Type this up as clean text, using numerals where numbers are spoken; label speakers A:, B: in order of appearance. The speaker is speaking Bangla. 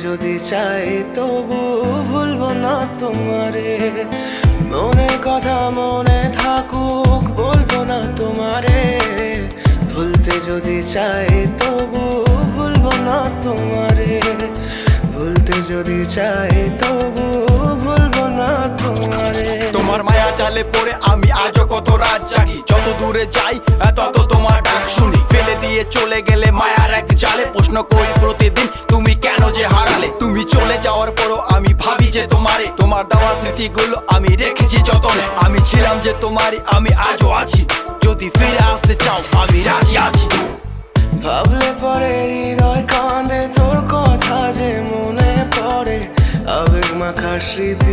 A: যদি চাই তবু ভুলবো না তোমারে। মনের কথা মনে থাকুক, বলবো না তোমারে। ভুলতে যদি চাই তবু ভুলবো না তোমারে। ভুলতে যদি চাই তবু ভুলবো না তোমারে।
B: তোমার মায়া জালে পড়ে আমি আজও কত রাত জাগি, যত দূরে যাই তত তোমার ডাক শুনি। ফেলে দিয়ে চলে গেলে মায়ার এক জালে, প্রশ্ন করি প্রতিদিন তুমি কেন যে হারালে। তুমি চলে যাওয়ার পরও আমি ভাবি যে তোমারে, তোমার দেওয়া স্মৃতিগুলো আমি রেখেছি যতনে। আমি ছিলাম যে তোমারই, আমি আজও আছি, যদি ফিরে আসতে চাও আমি রাজি আছি।
A: ভাবলে পরে হৃদয় কাঁদে, তোর কথা যে মনে পড়ে, আবেগ মাখা স্মৃতি